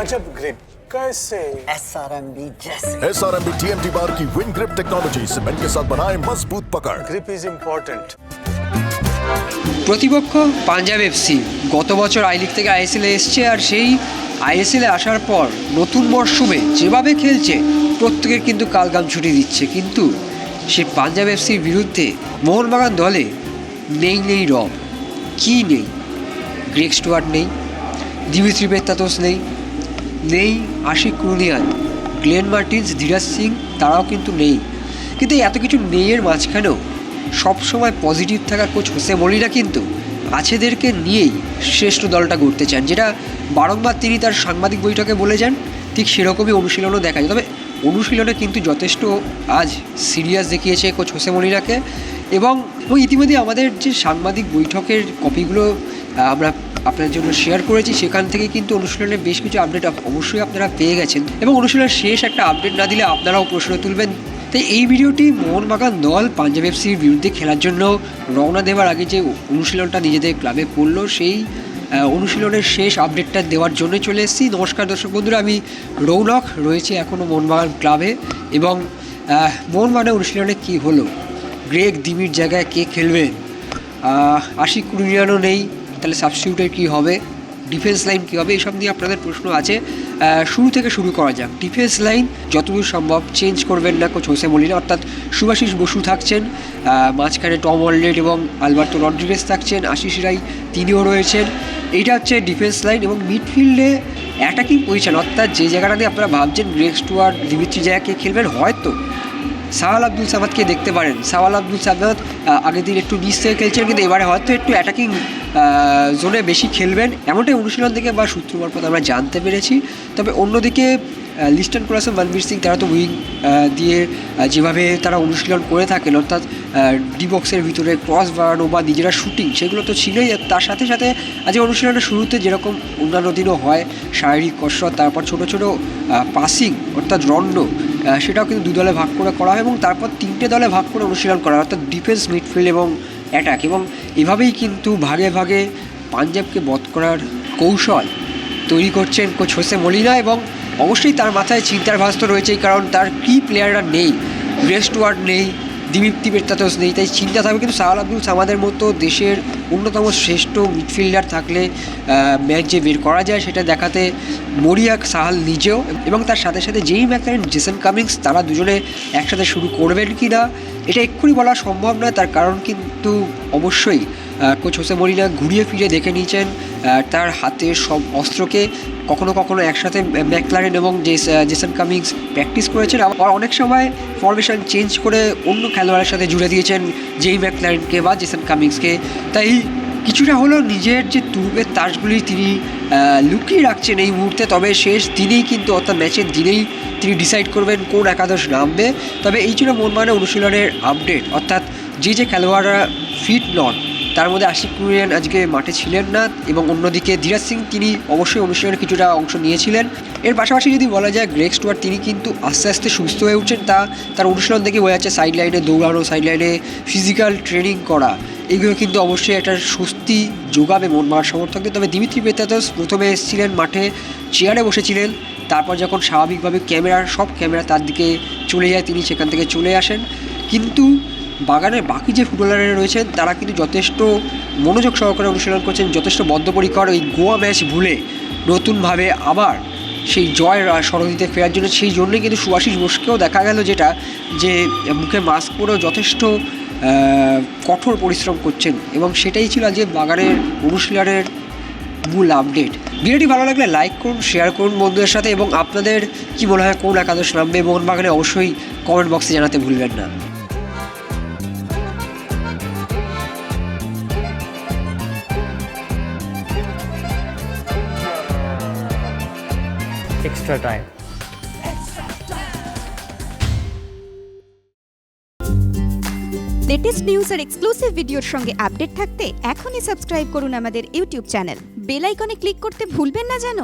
गजब ग्रिप कैसे? SRMB जैसे। SRMB TMT बार की विन ग्रिप टेक्नोलॉजी सीमेंट के साथ बनाए मजबूत पकड़। Grip is important. প্রতিপক্ষ পাঞ্জাব এফসি গত বছর আই লিগ থেকে আইএসএলে এসছে, আর সেই আইএসএলে আসার পর নতুন মরশুমে যেভাবে খেলছে প্রত্যেকের কিন্তু কালঘাম ছুটি দিচ্ছে। কিন্তু সেই পাঞ্জাব এফসির বিরুদ্ধে মোহনবাগান দলে নেই রব, কি নেই? গ্রেগ স্টুয়ার্ট নেই, দিমিত্রি পেত্রাতোস নেই আশিক কুনিয়ান, গ্লেন মার্টিন্স, ধীরাজ সিং, তারাও কিন্তু নেই। কিন্তু এত কিছু নেইয়ের মাঝখানেও সবসময় পজিটিভ থাকা কোচ হোসে মলিনা কিন্তু আছেদেরকে নিয়েই শ্রেষ্ঠ দলটা গড়তে চান, যেটা বারংবার তিনি তার সাংবাদিক বৈঠকে বলে যান। ঠিক সেরকমই অনুশীলনও দেখা যায়। তবে অনুশীলনে কিন্তু যথেষ্ট আজ সিরিয়াস দেখিয়েছে কোচ হোসে মলিনাকে। এবং ইতিমধ্যে আমাদের যে সাংবাদিক বৈঠকের কপিগুলো আমরা আপনাদের জন্য শেয়ার করেছি, সেখান থেকে কিন্তু অনুশীলনের বেশ কিছু আপডেট অবশ্যই আপনারা পেয়ে গেছেন। এবং অনুশীলনের শেষ একটা আপডেট না দিলে আপনারাও প্রশ্ন তুলবেন। তাই এই ভিডিওটি মোহনবাগান দল পাঞ্জাব এফসির বিরুদ্ধে খেলার জন্য রওনা দেওয়ার আগে যে অনুশীলনটা নিজেদের ক্লাবে করলো, সেই অনুশীলনের শেষ আপডেটটা দেওয়ার জন্য চলে এসেছি। নমস্কার দর্শক বন্ধুরা, আমি রৌনক রয়েছি এখনও মোহনবাগান ক্লাবে। এবং মোহনবাগানের অনুশীলনে কী হলো, গ্রেগ দিমির জায়গায় কে খেলবেন, আশিক কুনিয়ানও নেই, তাহলে সাবস্টিটিউটের কী হবে, ডিফেন্স লাইন কী হবে, এইসব নিয়ে আপনাদের প্রশ্ন আছে। শুরু থেকে শুরু করা যাক। ডিফেন্স লাইন যতদূর সম্ভব চেঞ্জ করবেন না কোচ হোসে মলিনা, অর্থাৎ শুভাশিস বসু থাকছেন, মাঝখানে টম অলরেড এবং আলবার্তো রড্রিগেজ থাকছেন, আশিস রাই তিনিও রয়েছেন। এইটা হচ্ছে ডিফেন্স লাইন। এবং মিডফিল্ডে অ্যাটাকিং পজিশন, অর্থাৎ যে জায়গাটা দিয়ে আপনারা ভাবছেন গ্রেগ স্টুয়ার্ট দিমিত্রি জায়গাকে খেলবেন, হয়তো সাহাল আব্দুল সামাদকে দেখতে পারেন। সাহাল আব্দুল সামাদ আগের দিন একটু নিচ থেকে খেলছেন, কিন্তু এবারে হয়তো একটু অ্যাটাকিং জোনে বেশি খেলবেন, এমনটাই অনুশীলন থেকে বা সূত্র মারফত আমরা জানতে পেরেছি। তবে অন্যদিকে লিস্টন কোলাসন, মনবীর সিং, তারা তো উইং দিয়ে যেভাবে তারা অনুশীলন করে থাকেন, অর্থাৎ ডি বক্সের ভিতরে ক্রস বাড়ানো বা নিজেরা শুটিং, সেগুলো তো ছিলই। তার সাথে সাথে আজ অনুশীলনের শুরুতে যেরকম অন্যান্য দিনও হয় শারীরিক কসরত, তারপর ছোটো ছোটো পাসিং অর্থাৎ রন্ড, সেটাও কিন্তু দু দলে ভাগ করে করা হয় এবং তারপর তিনটে দলে ভাগ করে অনুশীলন করা হয়, অর্থাৎ ডিফেন্স, মিডফিল্ড এবং অ্যাটাক। এবং এভাবেই কিন্তু ভাগে ভাগে পাঞ্জাবকে বধ করার কৌশল তৈরি করছেন কোচ হোসে মলিনা। এবং অবশ্যই তার মাথায় চিন্তার ভাস তো রয়েছেই, কারণ তার কি প্লেয়াররা নেই, গ্রেগ স্টুয়ার্ট নেই, দিমিত্রি পেত্রাতোস নেই, তাই চিন্তা থাকবে। কিন্তু সাহাল আব্দুল সামাদের মতো দেশের অন্যতম শ্রেষ্ঠ মিডফিল্ডার থাকলে ম্যাচ যে বের করা যায় সেটা দেখাতে মরিয়া সাহাল নিজেও এবং তার সাথে সাথে যেই ম্যাকলারেন, জেসন কামিংস, তারা দুজনে একসাথে শুরু করবেন কি না এটা এক্ষুনি বলা সম্ভব নয়। তার কারণ কিন্তু অবশ্যই কোচ হোসে মলিনা ঘুরিয়ে ফিরে দেখে নিয়েছেন তার হাতের সব অস্ত্রকে। কখনো কখনো একসাথে ম্যাকলারেন এবং জেসন কামিংস প্র্যাকটিস করেছেন, আবার অনেক সময় ফরমেশন চেঞ্জ করে অন্য খেলোয়াড়ের সাথে জুড়ে দিয়েছেন যেই ম্যাকলারেনকে বা জেসন কামিংসকে। তাই কিছুটা হলেও নিজের যে তুর্পের তাসগুলি তিনি লুকিয়ে রাখছেন এই মুহূর্তে। তবে শেষ দিনেই কিন্তু, অর্থাৎ ম্যাচের দিনেই তিনি ডিসাইড করবেন কোন একাদশ নামবে। তবে এই ছিল মোহনবাগানের অনুশীলনের আপডেট, অর্থাৎ যে খেলোয়াড়রা ফিট নন তার মধ্যে আশিক কুনিয়ান আজকে মাঠে ছিলেন না, এবং অন্যদিকে ধীরাজ সিং তিনি অবশ্যই অনুশীলনে কিছুটা অংশ নিয়েছিলেন। এর পাশাপাশি যদি বলা যায় গ্রেগ স্টুয়ার্ট তিনি কিন্তু আস্তে আস্তে সুস্থ হয়ে উঠছেন, তার অনুশীলন থেকে বোঝা যাচ্ছে। সাইড লাইনে দৌড়ানো, সাইড লাইনে ফিজিক্যাল ট্রেনিং করা, এগুলো কিন্তু অবশ্যই একটা স্বস্তি যোগাবে মোহনবাগান সমর্থকদের। তবে দিমিত্রি পেত্রাতোস প্রথমে এসেছিলেন মাঠে, চেয়ারে বসেছিলেন, তারপর যখন স্বাভাবিকভাবে সব ক্যামেরা তার দিকে চলে যায় তিনি সেখান থেকে চলে আসেন। কিন্তু বাগানের বাকি যে ফুটবলাররা রয়েছেন তারা কিন্তু যথেষ্ট মনোযোগ সহকারে অনুশীলন করছেন, যথেষ্ট বদ্ধপরিকর। ওই গোয়া ম্যাচ ভুলে নতুনভাবে আবার সেই জয়ের সরণিতে ফেরার জন্য, সেই জন্যই কিন্তু শুভাশিস বসুকেও দেখা গেল যে মুখে মাস্ক পরেও যথেষ্ট কঠোর পরিশ্রম করছেন। এবং সেটাই ছিল আজকে বাগানের অনুশীলনের মূল আপডেট। ভিডিওটি ভালো লাগলে লাইক করুন, শেয়ার করুন বন্ধুদের সাথে, এবং আপনাদের কি মনে হয় কোন একাদশ নামবে মোহনবাগানে অবশ্যই কমেন্ট বক্সে জানাতে ভুলবেন না। Extra time. লেটেস্ট নিউজ আর এক্সক্লুসিভ ভিডিওর সঙ্গে আপডেট থাকতে এখনই সাবস্ক্রাইব করুন আমাদের ইউটিউব চ্যানেল। বেল আইকনে ক্লিক করতে ভুলবেন না যেন।